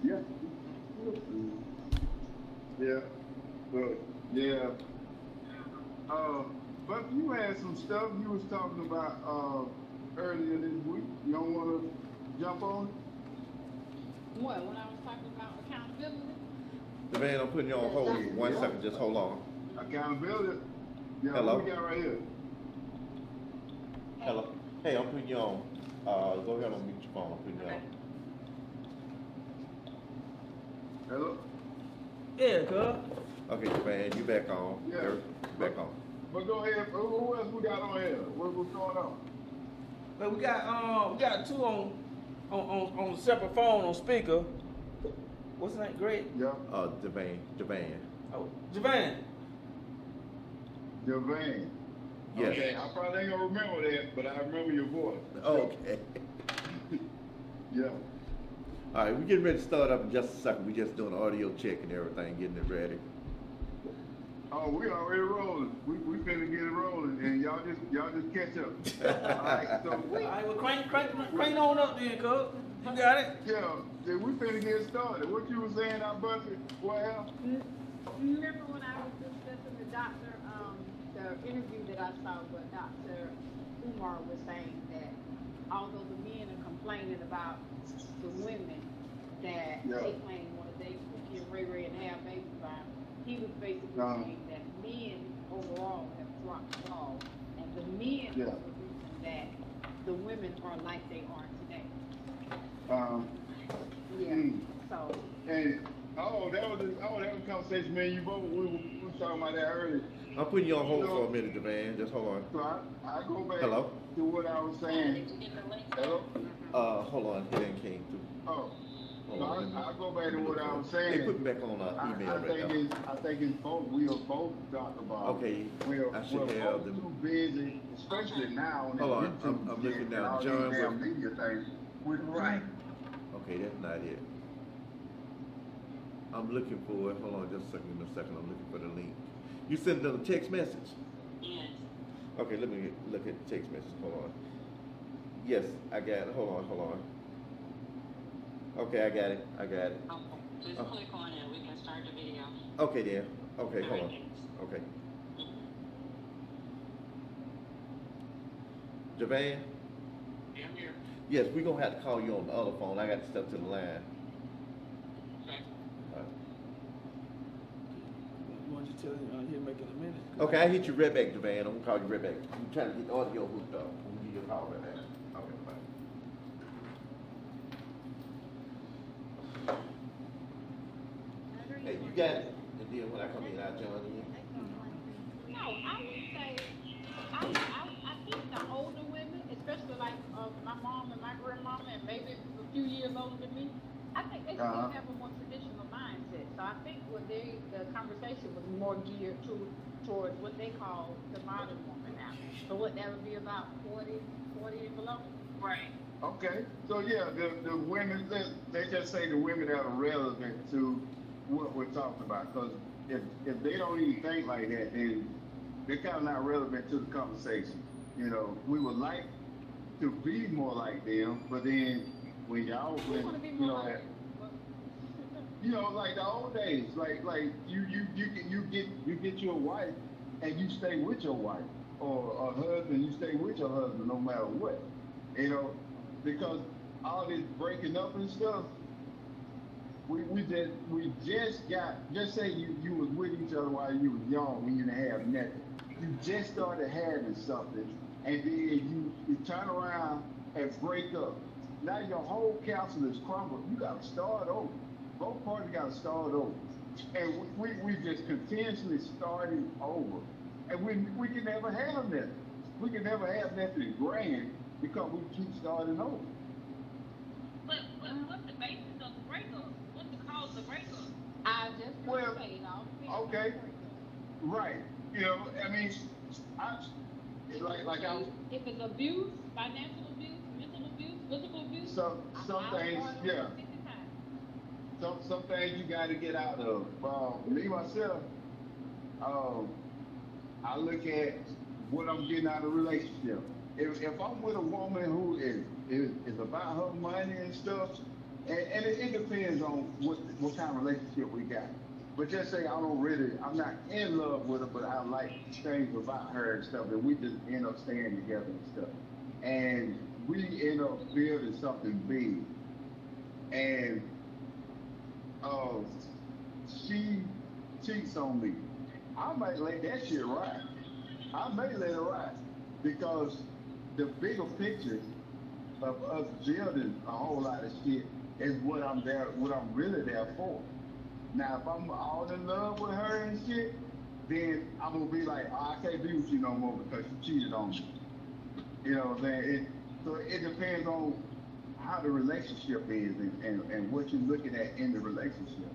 Yeah. Yeah. But yeah. Uh, but you had some stuff you was talking about earlier this week. You don't want to jump on What, when I was talking about accountability? Devane, I'm putting you on hold it? one Yeah. second. Just hold on. Accountability. Yeah. Who we Hello? got right here? Hey, Hello? Hey, I'm putting you on. Go ahead and mute your phone. I'm putting you okay. on. Hello. Yeah, cuz. Okay, Devane, you back on. Yeah. You're But back on. but go ahead. Who else we got on here? What's going on? But we got two on separate phone on speaker. What's his name? Greg? Yeah. Devane. Oh, Javan. Devane. Yes. Okay. I probably ain't gonna remember that, but I remember your voice for sure. Okay. Yeah. All right, we're getting ready to start up in just a second. We're just doing audio check and everything, getting it ready. Oh, we already rolling. We finna get it rolling, and y'all just catch up. All right. So All We, right, well, crank on up then, cuz. You got it? yeah, we finna get started. What you was saying, I busted? Well, remember when I was discussing the interview that I saw where Dr. Umar was saying that although the men are complaining about the women that yeah. they claim want to date with Kim Ray Ray and have babies by, he was basically Uh, saying that men overall have dropped the ball, and the men yeah. are the reason that the women are like they are today. Um. Yeah. Mm. So And that was a conversation, man. You both we were talking about that earlier. I'm putting you on hold for a So minute, Devane. Just hold on. so I go back Hello? to what I was saying. Hello. Hold on. It ain't came through. Oh, Hold no, on. I go back Let to me what look I for was it. They put saying. me back on email I right think now. it's both. We'll both talk about it. Okay, We're I should we're have both them. too busy, especially now on this Hold on. YouTube I'm looking shit and now. all these John damn with. media things. We're right. too. Okay, that's not it. I'm looking for it. Hold on just a second. In a second. I'm looking for the link. You sent them a text message? Yes. Okay, let me look at the text message. Hold on. Yes, I got it. Hold on. Okay, I got it. I got it. Okay. Just Oh, click on it. We can start the video. okay then. Okay, All hold right, on. thanks. Okay. Javan? Yeah, I'm here. Yes, we're gonna have to call you on the other phone. I got to step to the line. Okay. Uh, You want you to tell him he'll make it in a minute? okay, I hit you right back, Javan. I'm gonna call you right back. I'm trying to get the audio hooked up. We'll give you a call right back. Okay, bye. Hey, you got it. And then when I come in, I'll join in. No, I would say I think the older women, especially like my mom and my grandmama, and maybe a few years older than me, I think they still Uh-huh. have a more traditional mindset. So I think what the conversation was more geared towards what they call the modern woman now. So what that would be about 40 and below. Right. Okay. So yeah, the women they just say the women that are relevant to what we're talking about. Because if they don't even think like that, then they're kind of not relevant to the conversation. You know, we would like to be more like them, but then We want to when be more like who? like the old days, like you get your wife and you stay with your wife, or a husband, you stay with your husband no matter what, you know, because all this breaking up and stuff, we just got, just say you was with each other while you was young when you didn't have nothing. You just started having something, and then you turn around and break up. Now your whole castle is crumbled. You got to start over. Both parties got to start over, and we just continuously starting over, and we can never have nothing. We can never have nothing grand because we keep starting over. But what's the basis of the breakup? What's the cause of the breakup? I just gonna Well, say it all depends on the okay, breakup. right. I mean, I like I was If it's abuse, financial abuse, mental abuse, physical abuse, some I'll things, start over yeah. 50 times. Some things you got to get out of. Me myself, um, I look at what I'm getting out of a relationship. If I'm with a woman who is about her money and stuff, and it depends on what kind of relationship we got. But just say I'm not in love with her, but I like things about her and stuff, and we just end up staying together and stuff. And we end up building something big. And uh, she cheats on me. I might let that shit ride. I may let it ride because the bigger picture of us building a whole lot of shit is what I'm really there for. Now, if I'm all in love with her and shit, then I'm gonna be like, oh, I can't be with you no more because you cheated on me. You know what I'm saying? So it depends on how the relationship is and what you're looking at in the relationship.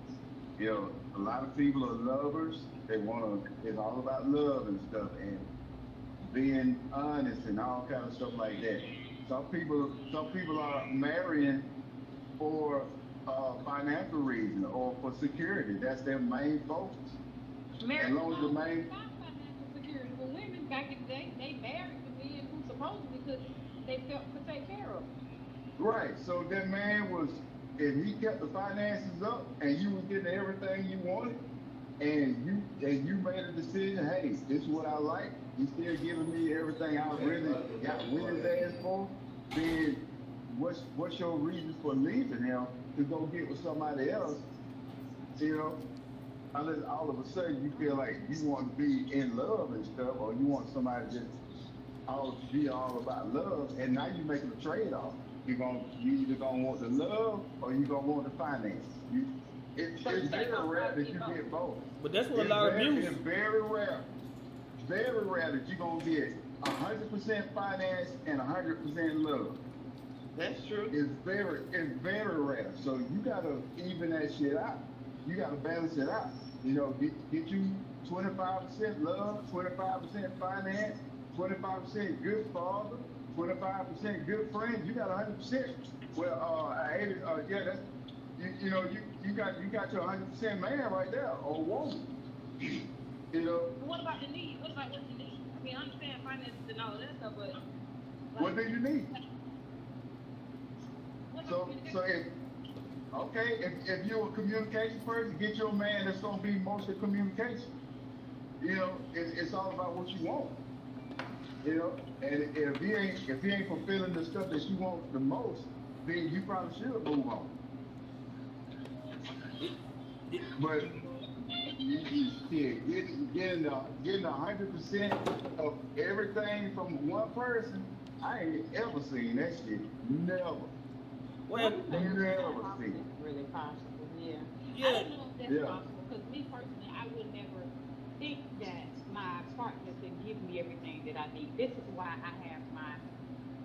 You know, a lot of people are lovers. It's all about love and stuff and being honest and all kind of stuff like that. Some people are marrying for financial reason or for security. That's their main focus. As Marriage is long as the not main about financial security. For women back in the day, they married the men who supposedly could they felt could take care of them. right. So that man was, if he kept the finances up and you was getting everything you wanted, and you made a decision, hey, this is what I like. He's still giving me everything I really got with his ass for. Then what's your reason for leaving him to go get with somebody else? You know, unless all of a sudden you feel like you want to be in love and stuff, or you want somebody just all be all about love, and now you're making a trade off. You either gonna want the love or you gonna want the finance. So It's you very say don't rare try to that get you both. get both. But that's what a lot of abuse. It's very rare that you're gonna get 100% finance and 100% love. That's true. It's very rare. So you gotta even that shit out. You gotta balance it out. You know, get you 25% love, 25% finance, 25% good father, 25% good friend. You got 100%. Well, yeah, that's you got your 100% man right there or woman. You know, But what about the need? What about what you need? I mean, I understand finances and all of that stuff, but what do you need? what So, about so if okay, if you're a communication person, get your man that's gonna be mostly communication. You know, it's all about what you want. You know, and if he ain't fulfilling the stuff that you want the most, then you probably should move on. But you shit, getting 100% of everything from one person, I ain't ever seen that shit. Never. Well, Never seen it. really possible, yeah. Yeah. I don't know if that's Yeah. possible, because me personally, I would never think that my partner can give me everything that I need. This is why I have my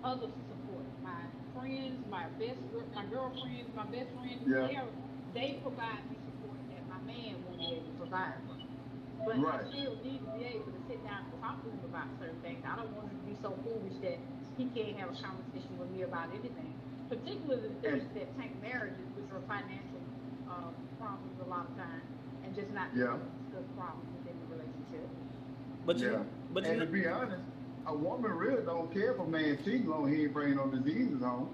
other support, my friends, my girlfriends, my best friends, Yeah. they provide me support that my man won't be able to provide for me. But Right. I still need to be able to sit down and talk to him about certain things. I don't want him to be so foolish that he can't have a conversation with me about anything. Particularly the things that tank marriages, which are financial problems a lot of times, and just not being Yeah. able to discuss problems within the relationship. but Yeah. you, but And you, to be honest, a woman really don't care if a man cheating long he ain't bringing no diseases home.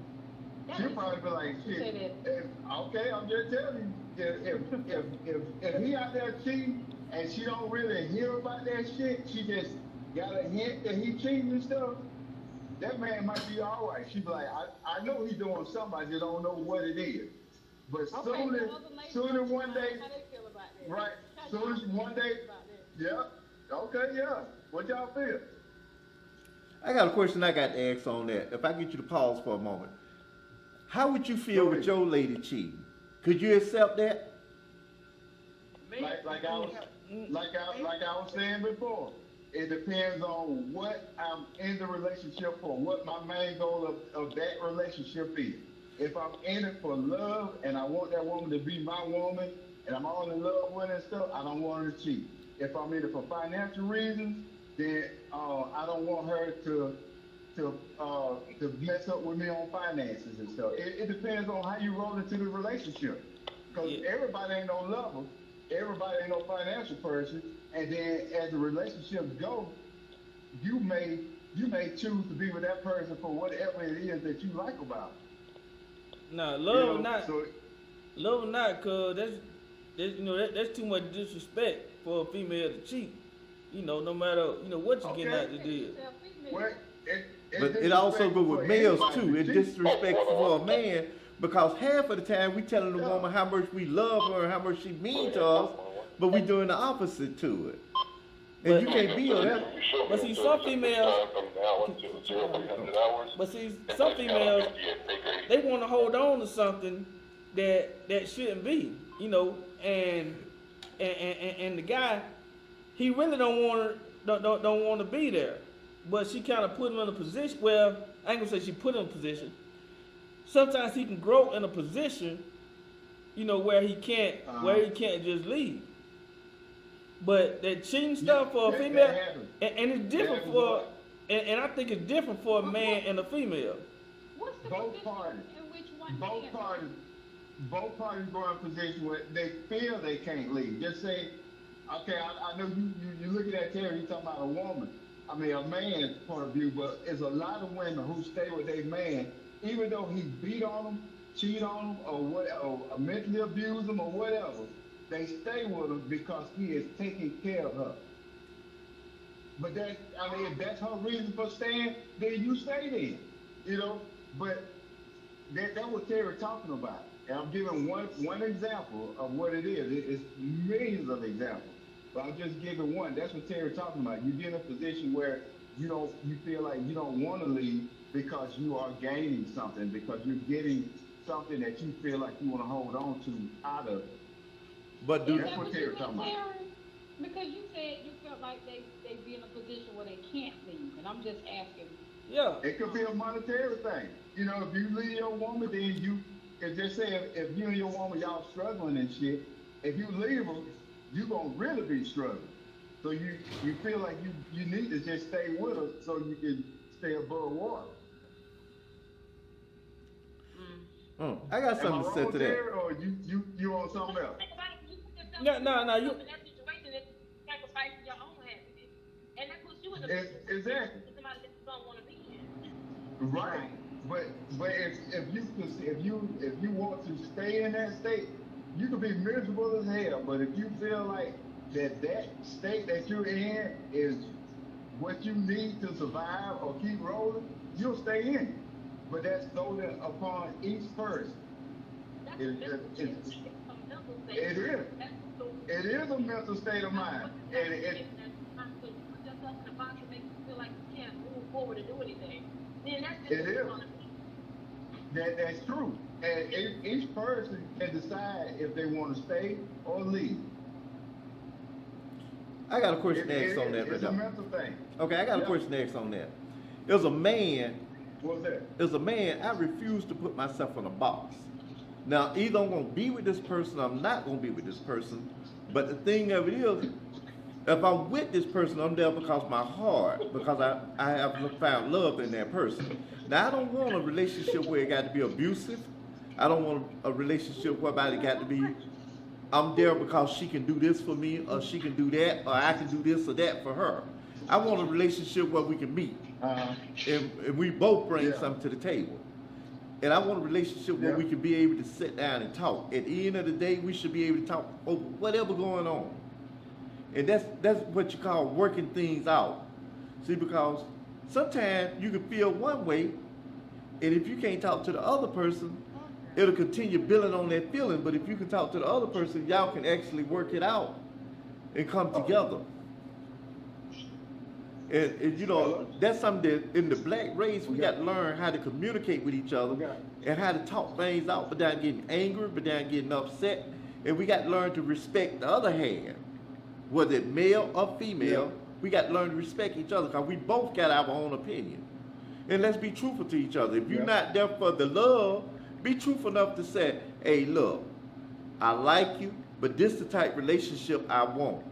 That She'll is probably be true. like, You say shit. that. Okay, I'm just telling you, if he out there cheating and she don't really hear about that shit, she just got a hint that he cheating and stuff. That man might be all right. She be like, I know he's doing something, I just don't know what it is. But Okay, soon as, so other ladies soon as one day, how they feel about that? right? How Soon y'all as one feel day, about that? yeah, okay, yeah. What y'all feel? I got a question I got to ask on that. If I get you to pause for a moment, how would you feel Go with ahead. your lady cheating? Could you accept that? Like I was saying before, it depends on what I'm in the relationship for, what my main goal of that relationship is. If I'm in it for love and I want that woman to be my woman and I'm all in love with her and stuff, I don't want her to cheat. If I'm in it for financial reasons, then I don't want her to mess up with me on finances and stuff. It depends on how you roll into the relationship. Because Yeah. everybody ain't no lover, everybody ain't no financial person, and then as the relationships go, you may choose to be with that person for whatever it is that you like about it. Nah, You love or know, not, so love or not, cause that's that's too much disrespect for a female to cheat. No matter what you getting okay. out the deal. Well, it's But it also disrespectful go for with males anybody too. to It's cheat. disrespectful for a man because half of the time we telling the Yeah. woman how much we love her and how much she means to us, but we doing the opposite to it. And But you can't be on that. but see some females, but see some females, they want to hold on to something that shouldn't be, and the guy, he really don't want to be there, but she kind of put him in a position. Well, I ain't gonna say she put him in a position. Sometimes he can grow in a position, where he can't just leave. But that cheating stuff for a that female, happens. and it's different happens a for, lot. and I think it's different for a man and a female. What's the Both position parties. in which one Both man? both parties go in a position where they feel they can't leave. Just say, okay, I know you looking at Terry, you talking about a woman. I mean, a man's point of view, but there's a lot of women who stay with their man, even though he beat on them, cheat on them, or mentally abuse them, or whatever. They stay with him because he is taking care of her. But if that's her reason for staying, then you stay there, But that's what Terry talking about. And I'm giving one example of what it is. It's millions of examples, but I'm just giving one. That's what Terry talking about. You get in a position where you feel like you don't want to leave because you are gaining something, because you're getting something that you feel like you want to hold on to out of it. But Is do that what what Terry you meant, talking about. Terry? Because you said you felt like they be in a position where they can't leave, and I'm just asking. Yeah, It could be a monetary thing. If you leave your woman, then just say if you and your woman, y'all struggling and shit, if you leave her, you gonna really be struggling. So you feel like you need to just stay with her so you can stay above water. I got Am I something to say wrong, to Terry, that. or you on something else? No, you. In that situation, it's sacrificing your own happiness, and that puts you in a Exactly. position with somebody that you don't want to be in. Right. But if you want to stay in that state, you can be miserable as hell. But if you feel like that state that you're in is what you need to survive or keep rolling, you'll stay in it. But that's solely upon each person. That's It- a mental it- state. it's- It's a mental state. It is. That's so. It is a mental state of mind. And Put yourself in a box and make you feel like you can't move forward and do anything. Then that's just It what you're is. gonna be. that's true. And each person can decide if they want to stay or leave. I got a question next on that. It's a But mental thing. okay, I got a Yeah. question next on that. As a man, What's that? I refuse to put myself in a box. Now, either I'm going to be with this person or I'm not going to be with this person. But the thing of it is, if I'm with this person, I'm there because my heart, because I have found love in that person. Now, I don't want a relationship where it got to be abusive. I don't want a relationship whereby it got to be, I'm there because she can do this for me, or she can do that, or I can do this or that for her. I want a relationship where we can meet. And we both bring Yeah. something to the table. And I want a relationship where Yeah. we can be able to sit down and talk. At the end of the day, we should be able to talk over whatever going on. And that's what you call working things out. See, because sometimes you can feel one way, and if you can't talk to the other person, it'll continue building on that feeling. But if you can talk to the other person, y'all can actually work it out and come together. And that's something that in the black race, we got to learn how to communicate with each other and how to talk things out without getting angry, without getting upset. And we got to learn to respect the other hand, whether it's male or female. Yeah. We got to learn to respect each other because we both got our own opinion. And let's be truthful to each other. If you're not there for the love, be truthful enough to say, hey, look, I like you, but this is the type of relationship I want.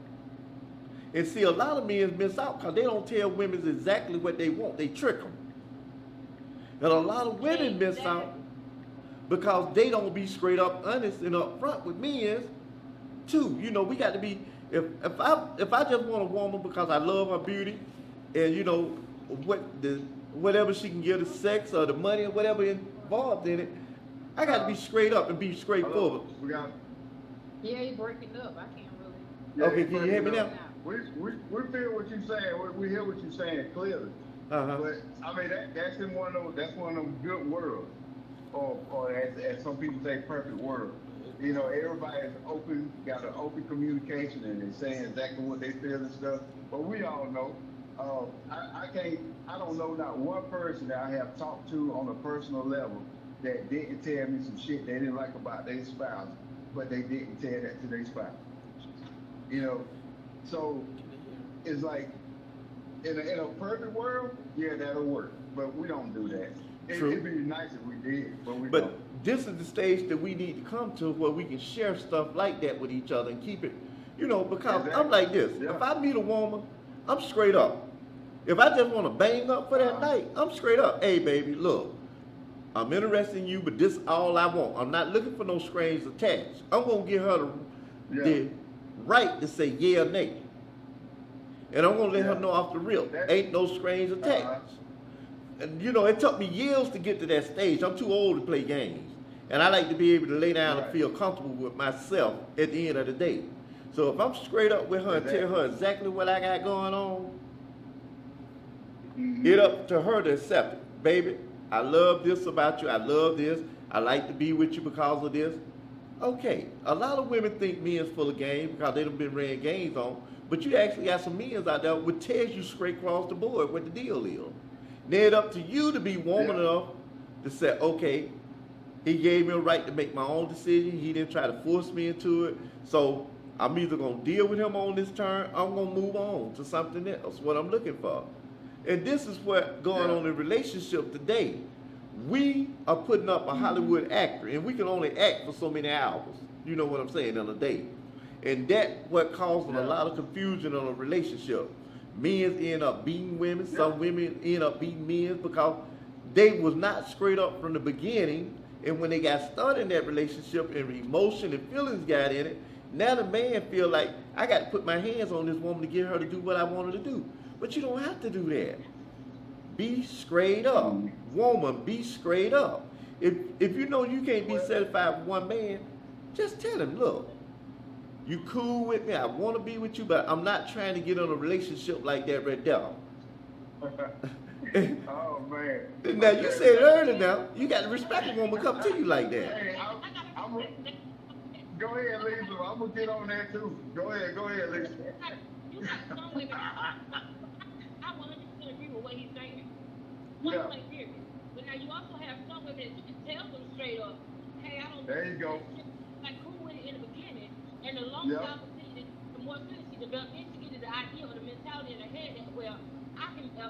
And see, a lot of men miss out because they don't tell women exactly what they want. They trick them. And a lot of women miss out because they don't be straight up honest and upfront with men too. We got to be, if I just want a woman because I love her beauty and whatever she can give, the sex or the money or whatever involved in it, I got to be straight up and be straightforward. Hello? We got. Yeah, he breaking up. I can't really. Yeah, Okay, can you hear me now? We feel what you're saying. We hear what you're saying clearly. Uh-huh. But I mean that's in one of those. That's one of them good worlds, or as some people say, perfect world. You know, everybody is open, got an open communication, and they're saying exactly what they feel and stuff. But we all know. I don't know not one person that I have talked to on a personal level that didn't tell me some shit they didn't like about their spouse, but they didn't tell that to their spouse. You know, so it's like in a perfect world, yeah, that'll work. But we don't do that. True. It'd be nice if we did, but we But don't. this is the stage that we need to come to where we can share stuff like that with each other and keep it, you know, because I'm Exactly. like this. Yeah. If I meet a woman, I'm straight up. If I just want to bang up for that night, I'm straight up. Hey, baby, look, I'm interested in you, but this is all I want. I'm not looking for no strings attached. I'm going to give her the right to say yeah or nay. And I'm going to let her know off the rip. Ain't no strings attached. And, you know, it took me years to get to that stage. I'm too old to play games. And I like to be able to lay down and feel comfortable with myself at the end of the day. So if I'm straight up with her and tell her exactly what I got going on, it's up to her to accept it. Baby, I love this about you. I love this. I like to be with you because of this. Okay, a lot of women think men's full of game because they done been ran games on, but you actually got some men's out there which tells you straight across the board what the deal is. Then it's up to you to be woman enough to say, okay, he gave me a right to make my own decision. He didn't try to force me into it. So I'm either going to deal with him on this turn, I'm going to move on to something else, what I'm looking for. And this is what's going on in relationship today. We are putting up a Hollywood actor, and we can only act for so many hours. You know what I'm saying, in a day. And that's what causing a lot of confusion in a relationship. Men end up beating women. Some women end up beating men because they was not straight up from the beginning. And when they got started in that relationship and emotion and feelings got in it, now the man feel like, I got to put my hands on this woman to get her to do what I want her to do. But you don't have to do that. Be straight up. Woman, be straight up. If you know you can't be satisfied with one man, just tell him, look, you cool with me, I want to be with you, but I'm not trying to get in a relationship like that right there. Oh, man. Now, you said earlier now, you got to respect a woman come to you like that. Hey, go ahead, Lisa. I'm going to get on that, too. Go ahead, Lisa. You got some women. I 100% agree with what he's saying. Yeah. Point period. But now you also have some women that you can tell them straight up, hey, I don't. There you go. Like cool with it in the beginning, and the longer y'all continue, the more feelings she develops, then she gets the idea or the mentality in her head that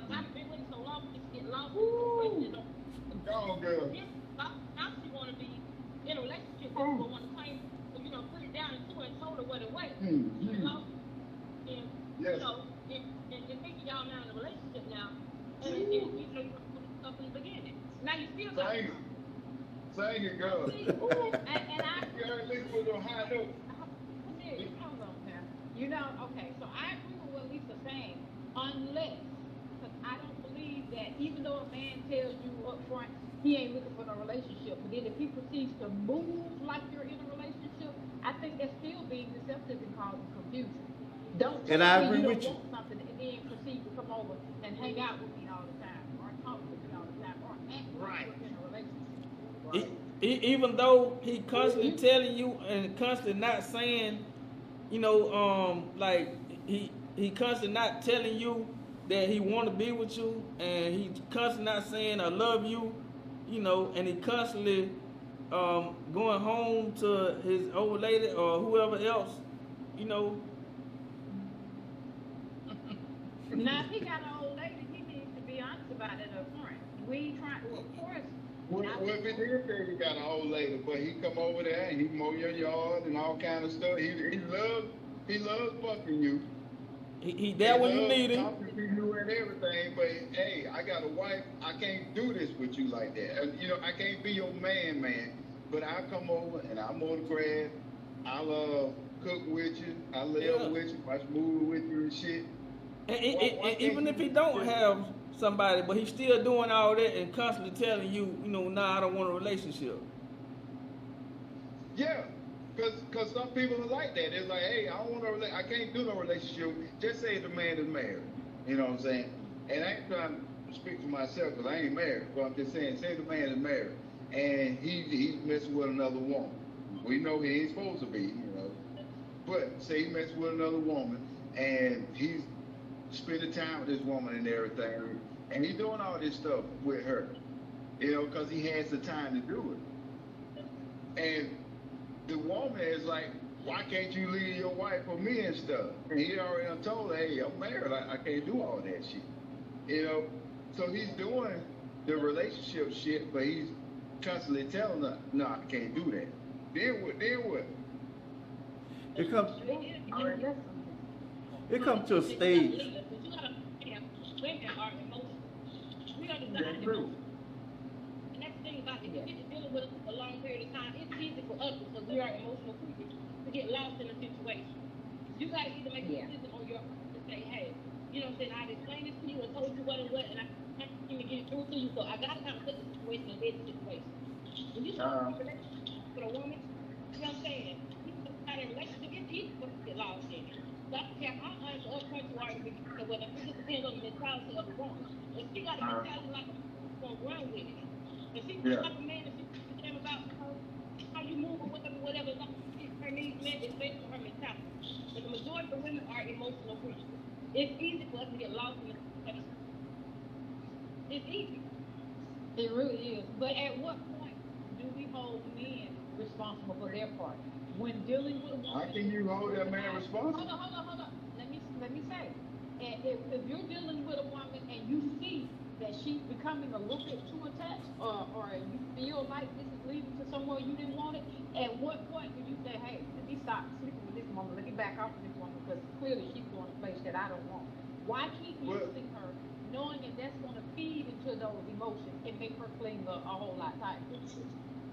I've been with it so long, we get lost. Go, girl. Now she want to be in a relationship, but want to claim, put it down into her and told her what it was. You know? And, yes. And thinking y'all now in a relationship now, and you put stuff in the beginning. Now you still got Sing it, girl. And I Girl, Lisa was on high note. hold on now. You know, okay, so I agree with what Lisa's saying, unless, because I don't believe that even though a man tells you up front he ain't looking for no relationship, but then if he proceeds to move like you're in a relationship, I think that's still being deceptive and causing confusion. Don't tell And I me agree you with don't you. want something and then proceed to come over and hang out with me all the time, or talk with me all the time, or act like we're in a relationship. Even though he constantly telling you and constantly not saying, like he constantly not telling you that he want to be with you, and he constantly not saying I love you, and he constantly going home to his old lady or whoever else, Now, if he got an old lady, he needs to be honest about it up front. We ain't trying, of course. Well, if he did say he got an old lady, but he come over there and he mow your yard and all kind of stuff. He loves fucking you. He there when you need him. Talking to you and everything, but hey, I got a wife. I can't do this with you like that. I can't be your man. But I come over and I mow the grass. I'll cook with you. I live with you. Watch movie with you and shit. And even if he don't have somebody, but he's still doing all that and constantly telling you, nah, I don't want a relationship. Yeah, cause some people are like that. It's like, hey, I don't want to. I can't do no relationship. Just say the man is married. You know what I'm saying? And I ain't trying to speak for myself because I ain't married. But I'm just saying, say the man is married and he's messing with another woman. We know he ain't supposed to be, you know. But say he messing with another woman and he's spending time with this woman and everything, and he's doing all this stuff with her, you know, because he has the time to do it. And the woman is like, why can't you leave your wife for me and stuff? And he already done told her, hey, I'm married, I can't do all that shit. You know? So he's doing the relationship shit, but he's constantly telling her, no, I can't do that. Then what? Then what? It comes All right, listen. it comes to a stage. Women are emotional. We are designed That's true. emotional. And that's the thing about it. If you're dealing with us for a long period of time, it's easy for us because we are emotional creatures to get lost in a situation. You gotta either make a decision on your own and say, hey, you know what I'm saying, I've explained this to you and told you what and what, and I can't seem to get it through to you, so I gotta kind of put the situation in this situation. When you start a relationship with a woman, you know what I'm saying, you start a relationship, it's easy for us to get lost in it. So I don't care how honest or upfront you are in the beginning of whether it just depends on the mentality of the woman. If she got a mentality like a man, she's gonna run with it. If she feels like a man and she's concerned about how you move or whatever, as long as her needs met, it's based on her mentality. But the majority of women are emotional creatures. It's easy for us to get lost in the situation. It's easy. It really is. But at what point do we hold men responsible for their part? When dealing with a woman. How can you hold that man responsible? Hold on. Let me say. And if you're dealing with a woman and you see that she's becoming a little bit too attached, or you feel like this is leading to somewhere you didn't want it, at what point do you say, hey, let me stop sleeping with this woman, let me back off from this woman, because clearly she's going to a place that I don't want. Why keep using her, knowing that that's going to feed into those emotions and make her cling a whole lot tighter?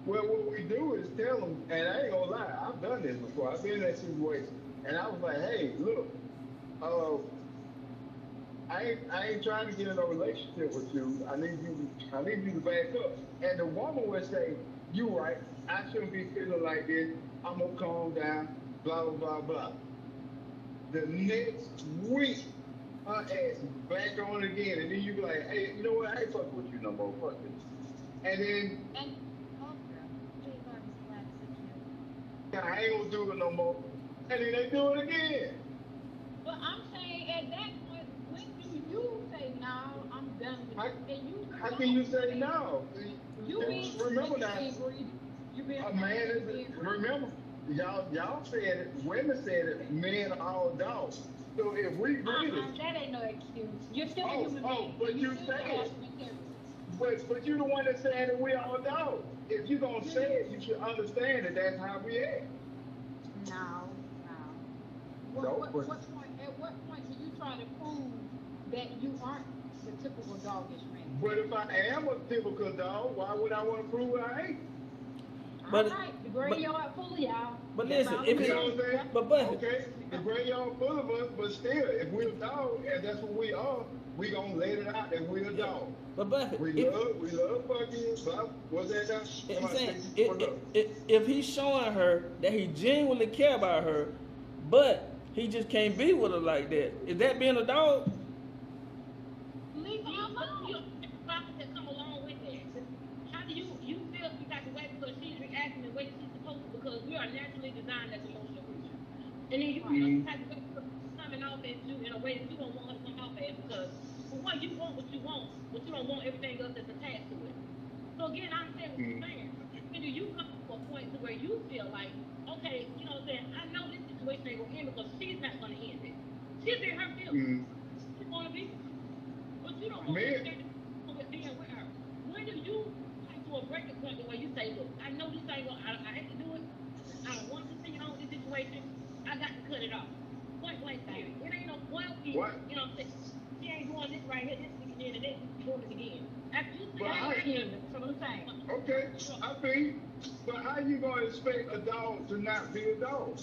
Well, what we do is tell them, and I ain't gonna lie, I've done this before. I've been in that situation, and I was like, hey, look, I ain't trying to get in a relationship with you. I need you to back up. And the woman would say, you right, I shouldn't be feeling like this. I'm gonna calm down, blah blah blah blah. The next week, her ass back on again, and then you be like, hey, you know what? I ain't fucking with you no more. Fuck this. And then I ain't gonna do it no more. And then they do it again. But I'm saying at that point, when do you say, no, I'm done with it? How can you say no? Remember that. You being A man is, remember, y'all said it, women said it, men are all dogs. So if we really that ain't no excuse. You're still a human being. but you say it. But you the one that's saying that we all dogs. If you gonna say it, you should understand that that's how we act. No. At what point do you try to prove that you aren't the typical doggish man? But if I am a typical dog, why would I want to prove I ain't? But all right, the graveyard full of y'all. But listen, if You know what I'm saying? but Okay, the graveyard full of us, but still, if we're a dog, and that's what we are, we gonna let it out that we're a dog. But Buffett, We love fucking, but what's that now? I'm saying, if he's showing her that he genuinely care about her, but he just can't be with her like that, is that being a dog? Leave her alone. You process that come along with it. How do you feel some type of way because she's reacting the way that she's supposed to because we are naturally designed as emotional creatures. And then you feel some type of way coming off as you in a way that you don't want her to come off as because for one, you want what you want, but you don't want everything else that's attached to it. So again, I understand what you're saying. And do you come to a point to where you feel like, okay, you know what I'm saying, I know this situation ain't gonna end because she's not gonna end it. She's in her feelings. She's gonna be. But you don't want to understand with being with her. When do you come to a breaking point where you say, look, I know this ain't gonna, I hate to do it. I don't want to continue on with this situation. I got to cut it off. Point blank period. It ain't no point you know what I'm saying? She ain't doing this right here, this again, and then doing it again. After you say That's what I'm saying. Okay, I mean, but how you gonna expect a dog to not be a dog?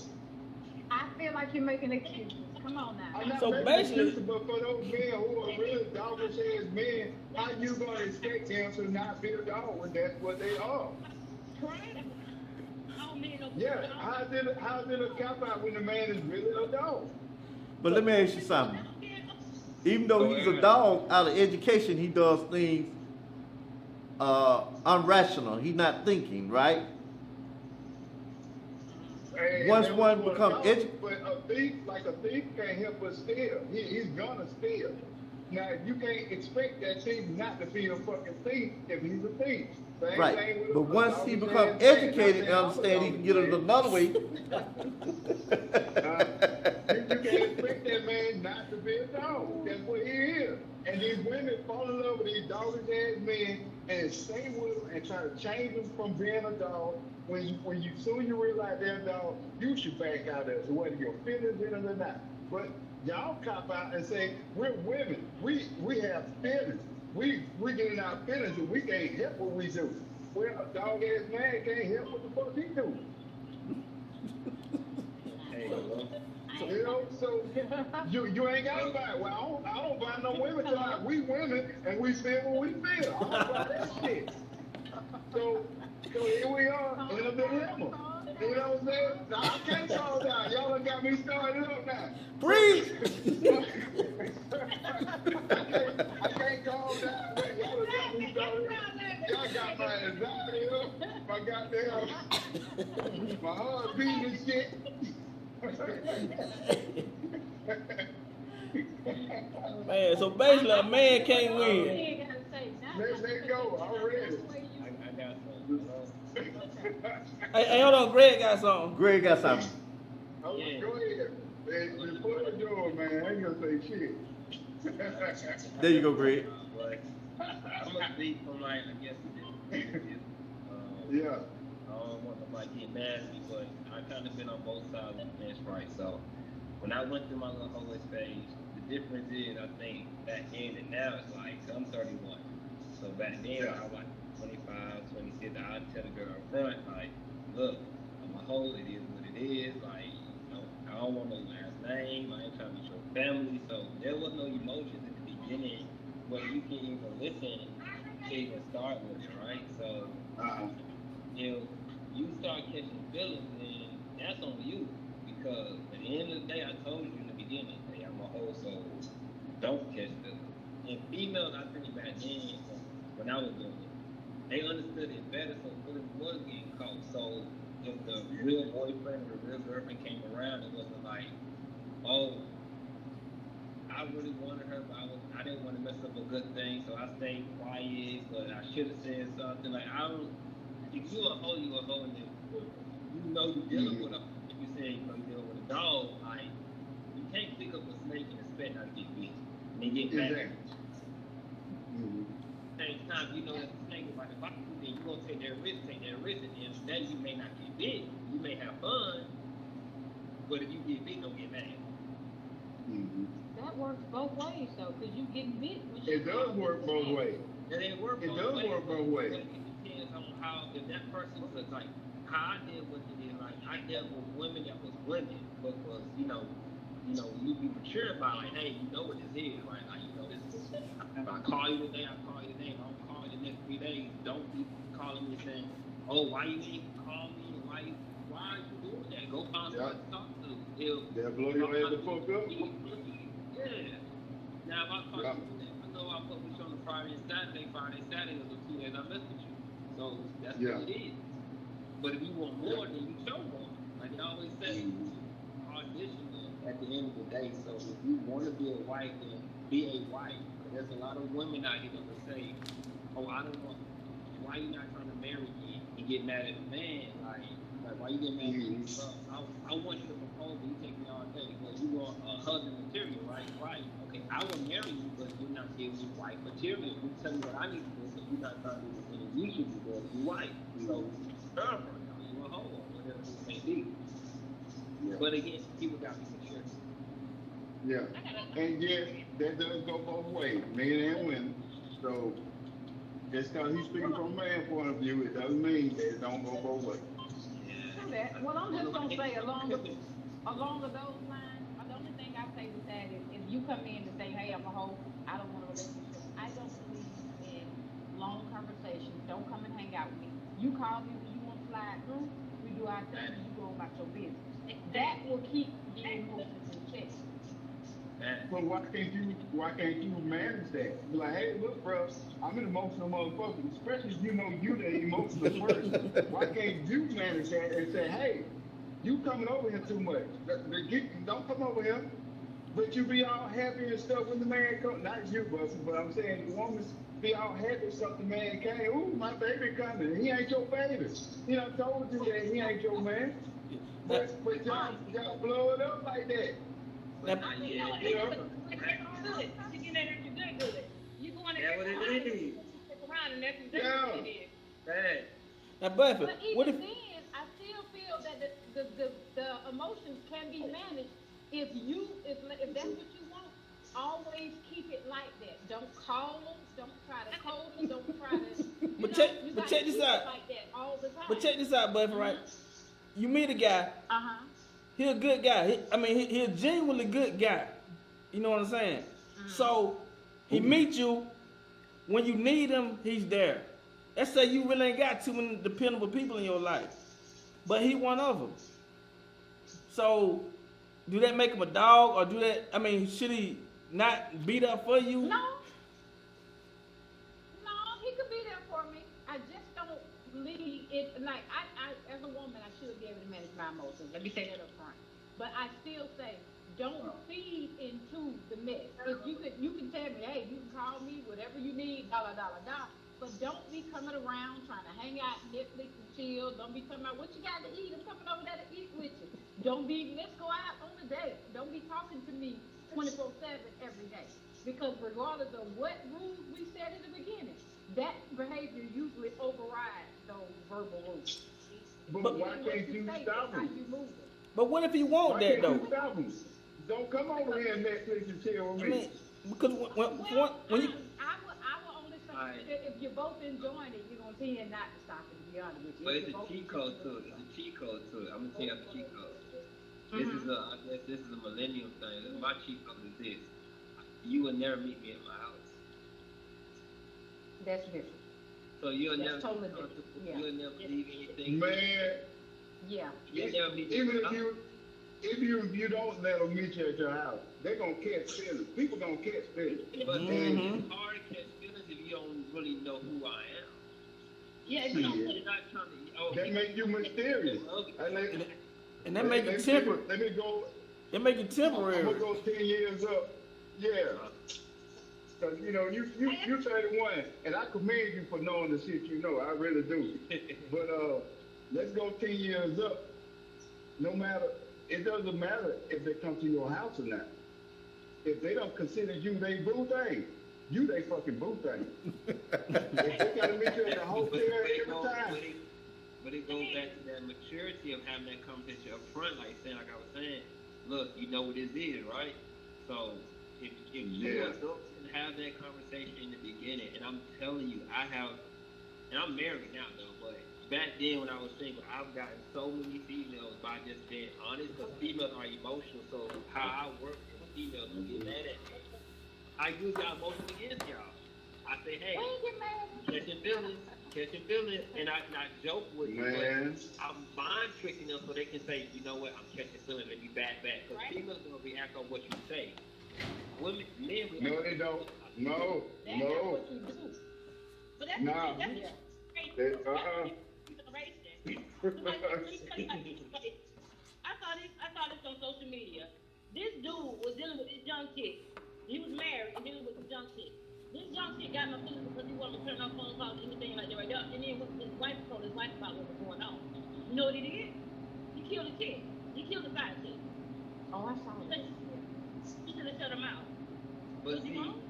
I feel like you're making excuses. Come on now. I'm not So making basically- excuses, but for those men who are really doggish ass men, how you gonna expect them to not be a dog when that's what they are? correct. All men are Yeah, how's it a cop out when the man is really a dog? But let me ask you something. Even though he's a dog, out of education, he does things unrational. He's not thinking, right? And Once that one was become what a dog, but a thief can't help but steal. He's gonna steal. Now you can't expect that thief not to be a fucking thief if he's a thief. Same thing Right. with But a once he doggy become ass man. educated and Not understand saying he I'm can a get it doggy another way, You can't expect that man not to be a dog. That's what he is. And these women fall in love with these doggy ass men and stay with them and try to change them from being a dog. When you soon you realize they're a dog, you should back out of it, whether your feelings in it or not. But y'all cop out and say we're women. We have feelings. We get in our feelings and we can't help what we do. Well, a dog ass man can't help what the fuck he do. Hey, hello. You know, so you ain't gotta buy it. Well, I don't buy no women till we women and we feel what we feel. I don't buy that shit. So here we are in a dilemma. You know what I'm saying? Now, I can't calm down. Y'all done got me started up now. Breathe. I can't calm down. Man. Y'all done got me started up. Y'all got my anxiety up. My goddamn, my heart beating and shit. Man, so basically a man can't win. Let's go. I'm ready. I got some. Hey, hold on, Greg got something. Greg got something. Oh, Yeah. go ahead. Man, put the door, man. I ain't gonna say shit. There you go, Greg. But I'm gonna speak from like I guess Yeah. I don't want nobody to get mad at me, but I kind of been on both sides of the fence, right? So when I went through my little homeless phase, the difference is I think back then and now it's like I'm 31. So back then I was like 25, 26. I'd tell the girl up front, like, look, I'm a hoe, it is what it is. Like, you know, I don't want no last name. I ain't trying to be your family. So there was no emotions at the beginning where you can even listen to even start with it, right? So if you start catching feelings, then that's on you. Because at the end of the day, I told you in the beginning, hey, I'm a hoe, so don't catch feelings. And females, I think back then, when I was doing it, they understood it better, so feelings was getting caught. So if the real boyfriend or the real girlfriend came around, it wasn't like, oh, I really wanted her, but I didn't want to mess up a good thing, so I stayed quiet, but I should have said something. Like, if you a hoe, you a hoe, and then you know you're dealing with a, if you say you know you're dealing with a dog, like, you can't pick up a snake and expect not to get bit. And then get mad. Same time, you know that the snake is about to bite you, then you're going to take that risk, and then that you may not get bit. You may have fun, but if you get bit, don't get mad. That works both ways though, because you getting bit. It does work both ways. It ain't work It both does ways. work both ways. But it depends on how, if that person was like, how I dealt with it is like, I dealt with women that was women, but was, you be mature about like, hey, you know what this is, right? Like, you know, this is, if I call you today, I call you today. If I don't call you the next 3 days, don't be calling me saying, oh, why you didn't call me? Why are you doing that? Go find someone to talk to. They'll blow your ass the fuck up. Yeah. Now, if I call you today, I know I fuck with you on a Friday and Saturday was the 2 days I messed with you. So that's what it is. But if you want more, then you show more. Like they always say, audition at the end of the day. So if you want to be a wife, then be a wife. There's a lot of women out here that will say, oh, I don't want, why you not trying to marry me and get mad at a man? Like why you get mad at me? I want you to propose, but you take me all day. Well, you want a husband material, right? Right. Okay, I will marry you, but you're not giving me wife material. You tell me what I need to do, so you're not trying to do anything you should be doing. You wife. So, girlfriend, you a hoe, or whatever it may be. But again, people got to be mature. Yeah. And yet, that does go both ways, men and women. So, just because he's speaking from a man's point of view, it doesn't mean that it don't go both ways. Well, I'm just gonna say along those lines, the only thing I say with that is if you come in and say, hey, I'm a hoe, I don't want a relationship. I don't believe in long conversations. Don't come and hang out with me. You call me when you want to slide through. We do our dry thing and you go about your business. That will keep the emotions in check. But why can't you manage that? Be like, hey, look, bro, I'm an emotional motherfucker, especially if you know you the emotional person. Why can't you manage that and say, hey, you coming over here too much. Don't come over here. But you be all happy and stuff when the man comes. Not you, Buster, but I'm saying the woman be all happy stuff the man came. Ooh, my baby coming. He ain't your baby. He done told you that he ain't your man. But y'all blow it up like that. That- I mean, no, You know? it's good. You get that extra good. You go in there That's what extra it good, is. stick around, and that's exactly what it is. Bad. Now, Buffett, But even what if then, I still feel that the emotions can be managed if that's what you want. Always keep it like that. Don't call them. Don't try to code them. Don't try to. But You check gotta this keep it out. like that all the time. But check this out, Buffett, right? You meet a guy, Uh-huh. he a good guy. He a genuinely good guy. You know what I'm saying? So he meets you when you need him. He's there. Let's say you really ain't got too many dependable people in your life, but he one of them. So do that make him a dog, or do that? I mean, should he not beat up for you? No, he could be there for me. I just don't leave it like I as a woman, I should be able to manage my emotions. Let me say that up front. But I still say, don't feed into the mess. If you can tell me, hey, you can call me whatever you need, dollar. But don't be coming around trying to hang out, Netflix and chill. Don't be coming out, what you got to eat? I'm coming over there to eat with you. Don't be, let's go out on a date. Don't be talking to me 24/7 every day. Because regardless of what rules we set in the beginning, that behavior usually overrides those verbal rules. But why can't you stop How him? you moving. But what if he want Why that can't you though? stop him? Don't come over here and Netflix and chill with I me. mean, because when you I will only say Alright. if you're both enjoying it, you're gonna tend not to stop it. To be honest with you, But If it's you're a both cheat code to it. It's a cheat code to it. I'm gonna tell you the cheat code. I guess this is a millennial thing. My cheat code is this. You will never meet me at my house. That's different. So you'll That's never totally different. Yeah. you'll never leave anything. Man, Yeah. You'll never meet me even at my house. if you don't let them meet you at your house, they're gonna catch feelings. People gonna catch feelings. But Mhm. it's hard to catch feelings if you don't really know who I am. Yeah, Shit. you know, You're not trying to. Oh, That make you mysterious. and that make it temporary. Let me go. It make it I'm gonna temporary. go 10 years up. Yeah. Cause you know you 31, and I commend you for knowing the shit you know. I really do. But let's go 10 years up. No matter, it doesn't matter if they come to your house or not. If they don't consider you they boo thing, you they fucking boo thing. If they gotta meet you at the hotel every time. But it goes back to that maturity of having that conversation up front, like I was saying, look, you know what this is, right? So if you Yeah. adults can have that conversation in the beginning, and I'm telling you, and I'm married now though, but back then when I was single, I've gotten so many females by just being honest, because females are emotional, so how I work with females who get mad at me, I use y'all emotions against y'all. I say, hey, We ain't get mad. catching feelings, and I joke with you, Man. but I'm mind tricking them so they can say, you know what, I'm catching feelings, let me back, because Right. females gonna react on what you say. Women, men, No, they don't. No. that's not what you do. But that's Nah. the thing. They- I saw this on social media. This dude was dealing with this young chick. He was married and dealing with this young chick. This young chick got no feelings because he wanted to turn off phone calls and anything like that right there. And then his wife told his wife about what was going on. You know what he did? He killed the chick. He killed the side chick. Oh, I saw it. He should have shut him out. but Was he see, wrong?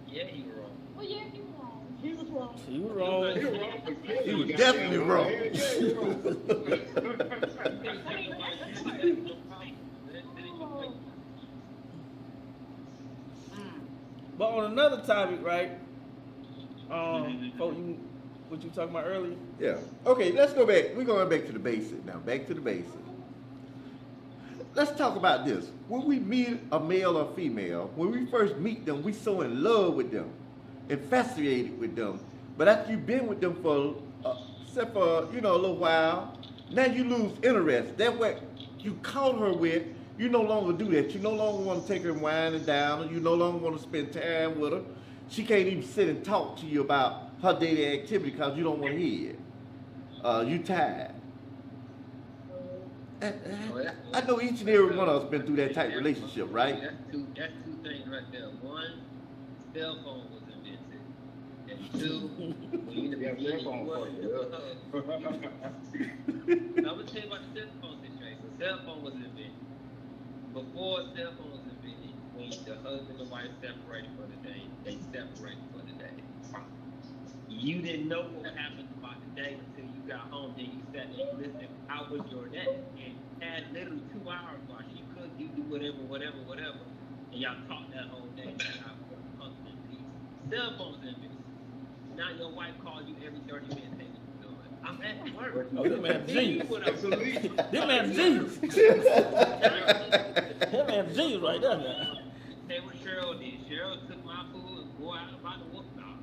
yeah, he wrong. Well, yeah, he was wrong. He was wrong. You was wrong. He was wrong for killing He was you, definitely goddamn. wrong. Yeah, he wrong. But on another topic, right? What you talking about earlier? Yeah. Okay, let's go back. We're going back to the basic now. Back to the basic. Let's talk about this. When we meet a male or female, when we first meet them, we so in love with them, infatuated with them. But after you've been with them for, except for, a little while, Now you lose interest. That way you caught her with, you no longer do that. You no longer want to take her and wind it down. You no longer want to spend time with her. She can't even sit and talk to you about her daily activity because you don't want to hear it. You tired. I know each and every one of us been through that type of relationship, right? That's two things right there. One, cell phone was invented. And two, when you in the beginning, you wasn't with her. I'm gonna tell you about the cell phone situation. Cell phone was invented. Before cell phone was invented, when the husband and wife separated for the day, they separated for the day. You didn't know what happened about the day until you got home. Then you sat there and listened. How was your day? And had literally 2 hours while she cooked, you do whatever, and y'all talked that whole day. Y'all husband in peace. Cell phones invented. Now your wife calls you every 30 minutes. Hey, what you doing? I'm at work. Oh, this man genius. That's elite. This man genius. That man genius right there, man. Say what Cheryl did. Cheryl took my food and go out about the whoop dog.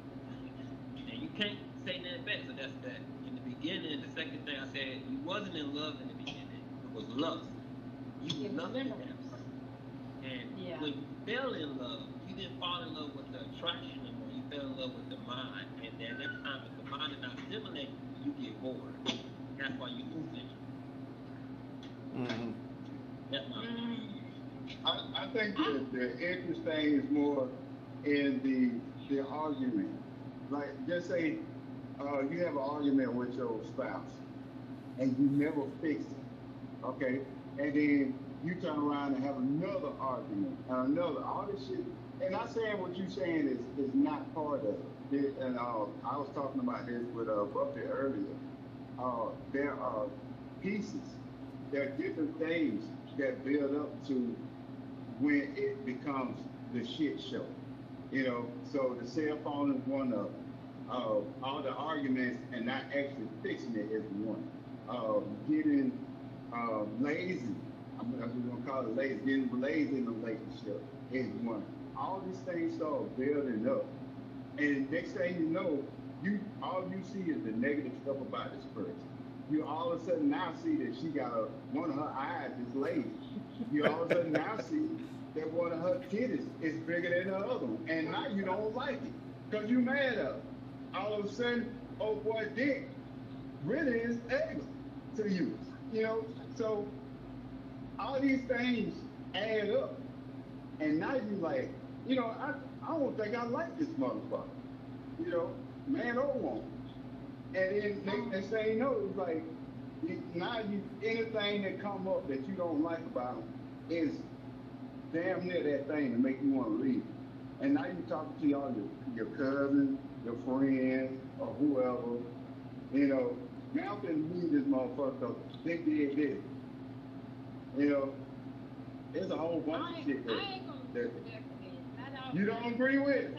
And you can't say nothing back. So that's that. In the beginning, the second thing I said, you wasn't in love in the beginning. It was lust. You loved that person. And when you fell in love, you didn't fall in love with the attraction anymore. You fell in love with the mind. And then next time, if the mind is not stimulated, you get bored. That's why you lose it. Mm-hmm. That's my I think the interest thing is more in the argument. Like, just say you have an argument with your spouse and you never fix it, okay? And then you turn around and have another argument and another, all this shit. And not saying what you're saying is not part of it. And I was talking about this with Buffett earlier. There are pieces, there are different things that build up to when it becomes the shit show. You know, so the cell phone is one of all the arguments and not actually fixing it is one. Getting lazy, I'm just gonna call it lazy, getting lazy in the relationship is one. All these things start building up. And next thing you know, all you see is the negative stuff about this person. You all of a sudden now see that she got one of her eyes is lazy. You all of a sudden now see that one of her titties is bigger than the other one. And now you don't like it because you mad at her. All of a sudden, oh boy, dick really is ugly to you. You know, so all these things add up. And now you like, you know, I don't think I like this motherfucker. You know, man or woman. And then next thing you know, it's like, anything that come up that you don't like about them is damn near that thing to make you want to leave. And now you talking to all your cousins, your friends, or whoever, you know, man, I'm finna leave this motherfucker, they did this. You know, there's a whole bunch of shit I ain't gonna agree with that. You don't agree with it?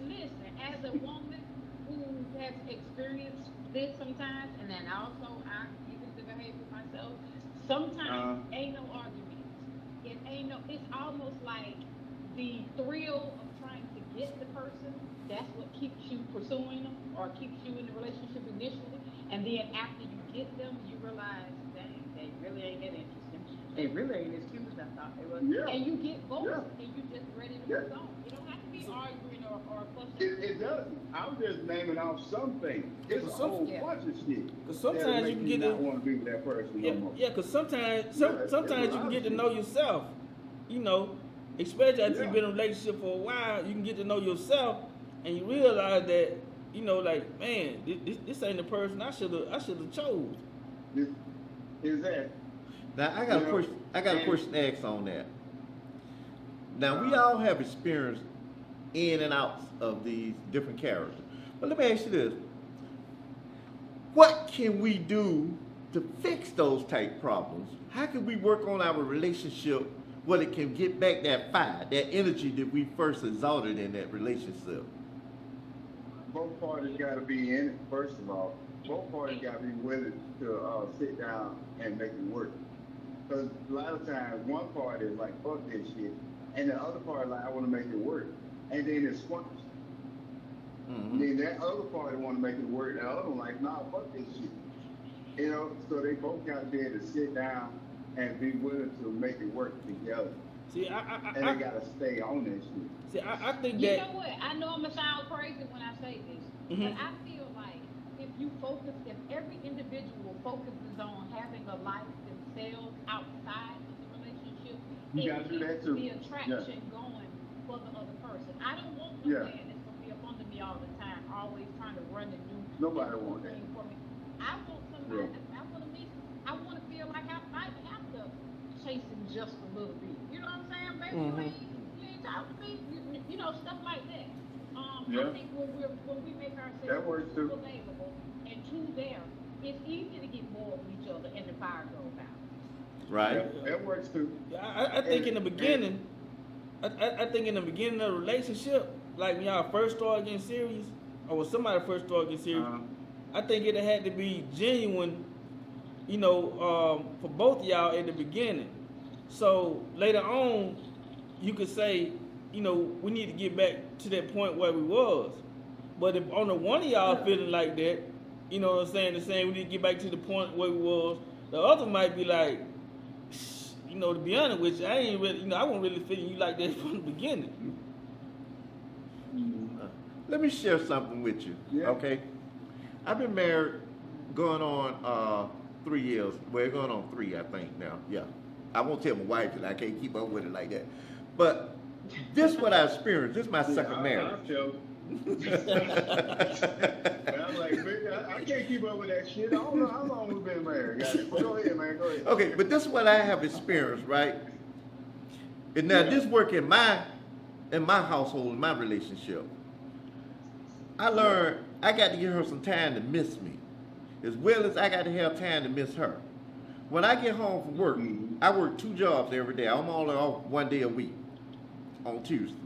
Listen, as a woman who has experienced this sometimes, and then also I even the behavior myself, sometimes ain't no argument. It ain't no, it's almost like the thrill of trying to get the person, that's what keeps you pursuing them or keeps you in the relationship initially. And then after you get them, you realize, dang, they really ain't that interesting. They really ain't as cute as I thought they was. Yeah. And you get bored Yeah. and you just ready to Yeah. move on. You don't have to be arguing or fussing. It doesn't. I'm just naming off some things. It's a Some- whole Yeah. bunch of shit. Because sometimes you can get not to, want to be with that person yeah, no more. yeah. Because sometimes Yeah, sometimes you can get to know yourself. You know, especially after you've Yeah. been in a relationship for a while, you can get to know yourself, and you realize that, you know, like, man, this ain't the person I should have chose. Is that? Now I got You a know, question. I got a and- question to ask on that. Now we all have experience in and outs of these different characters, but let me ask you this: what can we do to fix those type problems? How can we work on our relationship where it can get back that fire, that energy that we first exalted in that relationship? Both parties got to be in it, first of all. Both parties got to be willing to sit down and make it work. Because a lot of times, one party is like, fuck this shit. And the other party like, I want to make it work. And then it swaps. Mm-hmm. Then that other party want to make it work. And the other one like, nah, fuck this shit. You know, so they both got to be able to sit down and be willing to make it work together. See, And they got to stay on that shit. see, I think You that. know what? I know I'm gonna sound crazy when I say this, Mhm. but I feel like if every individual focuses on having a life themselves outside of the relationship, You it gotta do that keeps too. the attraction going for the other person. I don't want no Yeah. man that's gonna be up under me all the time, always trying to run and do Nobody every want that. thing for me. I want somebody. I want to feel like I might have to chase him just a little bit. You know what I'm saying, baby? Mhm. You ain't talking to me. You know, stuff like that. Yeah. I think when we make ourselves That works too. relatable and too there, it's easy to get bored with each other and the fire goes out. Right? Yeah, that works too. I think in the beginning, I think in the beginning of the relationship, like when y'all first start getting serious, or when somebody first start getting serious, Uh-huh. I think it had to be genuine, you know, for both of y'all in the beginning. So later on, you could say, you know, we need to get back to that point where we was. But if only one of y'all Yeah. feeling like that, you know what I'm saying, the same, we need to get back to the point where we was, the other might be like, you know, to be honest with you, I ain't really, you know, I wasn't really feeling you like that from the beginning. Let me share something with you. Yeah. Okay. I've been married going on 3 years. We're going on 3, I think now. Yeah. I won't tell my wife that I can't keep up with it like that. But this what I experienced. This is my second marriage. I feel. And I'm like, baby, I can't keep up with that shit. I don't know how long we've been married. Go ahead, man. Go ahead. Okay, but this is what I have experienced, right? And now Yeah. this work in my household, in my relationship. I learned I got to give her some time to miss me, as well as I got to have time to miss her. When I get home from work, Mhm. I work 2 jobs every day. I'm only off 1 day a week on Tuesdays.